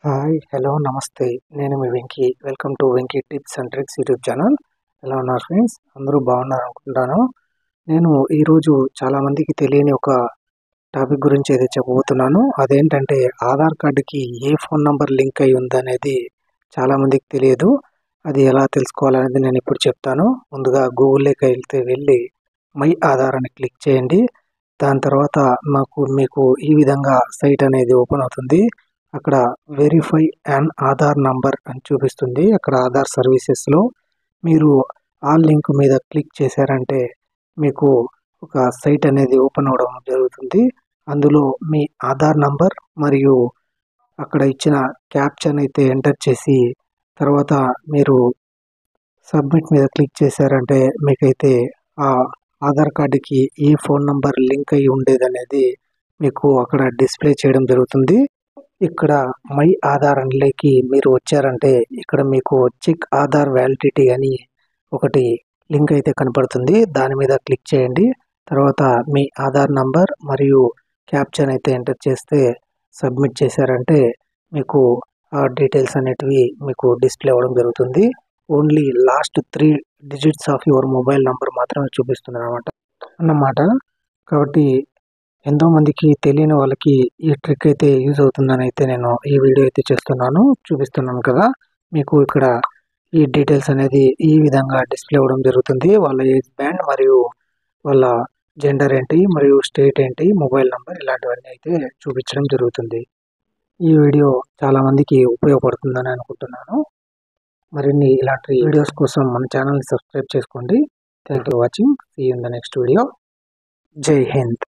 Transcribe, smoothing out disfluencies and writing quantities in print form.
Hi! Hello! నమస్తే. నేను మీ Venky. Welcome to Venky tips and tricks YouTube channel. ఎలా ఉన్నారు ఫ్రెండ్స్? అందరూ బాగున్నారనుకుంటాను. నేను ఈరోజు చాలామందికి తెలియని ఒక టాపిక్ గురించి అయితే చెప్పబోతున్నాను. అదేంటంటే ఆధార్ కార్డ్‌కి ఏ ఫోన్ నంబర్ లింక్ అయి ఉందనేది చాలామందికి తెలియదు. అది ఎలా తెలుసుకోవాలనేది నేనిప్పుడు చెప్తాను. ముందుగా గూగుల్‌లోకి వెళ్ళి మై ఆధార్ అని క్లిక్ చేయండి. దాని తర్వాత మీకు ఈ విధంగా సైట్ అనేది ఓపెన్ అవుతుంది. అక్కడ వెరిఫై యాన్ ఆధార్ నంబర్ అని చూపిస్తుంది. అక్కడ ఆధార్ సర్వీసెస్‌లో మీరు ఆ లింక్ మీద క్లిక్ చేశారంటే మీకు ఒక సైట్ అనేది ఓపెన్ అవ్వడం జరుగుతుంది. అందులో మీ ఆధార్ నంబర్ మరియు అక్కడ ఇచ్చిన క్యాప్చాని అయితే ఎంటర్ చేసి తర్వాత మీరు సబ్మిట్ మీద క్లిక్ చేశారంటే మీకైతే ఆ ఆధార్ కార్డ్‌కి ఏ ఫోన్ నంబర్ లింక్ అయ్యి ఉండేదనేది మీకు అక్కడ డిస్‌ప్లే చేయడం జరుగుతుంది. ఇక్కడ మై ఆధార్ అందులోకి మీరు వచ్చారంటే ఇక్కడ మీకు చెక్ ఆధార్ వ్యాలిడిటీ అని ఒకటి లింక్ అయితే కనపడుతుంది. దాని మీద క్లిక్ చేయండి. తర్వాత మీ ఆధార్ నంబర్ మరియు క్యాప్చాని అయితే ఎంటర్ చేస్తే సబ్మిట్ చేశారంటే మీకు ఆ డీటెయిల్స్ అనేటివి మీకు డిస్‌ప్లే అవ్వడం జరుగుతుంది. Only last 3 digits of your mobile number మాత్రమే చూపిస్తుందన్నమాట. కాబట్టి ఎంతోమందికి తెలియని వాళ్ళకి ఈ ట్రిక్ అయితే యూజ్ అవుతుందని అయితే నేను ఈ వీడియో అయితే చూపిస్తున్నాను కదా. మీకు ఇక్కడ ఈ డీటెయిల్స్ అనేది ఈ విధంగా డిస్‌ప్లే అవ్వడం జరుగుతుంది. వాళ్ళ ఏజ్ బ్యాండ్ మరియు వాళ్ళ జెండర్ ఏంటి మరియు స్టేట్ ఏంటి, మొబైల్ నంబర్ ఇలాంటివన్నీ అయితే చూపించడం జరుగుతుంది. ఈ వీడియో చాలామందికి ఉపయోగపడుతుందని అనుకుంటున్నాను. మరిన్ని ఇలాంటి వీడియోస్ కోసం మన ఛానల్‌ని సబ్స్క్రైబ్ చేసుకోండి. Thank you for watching. See you in the next video. జై హింద్.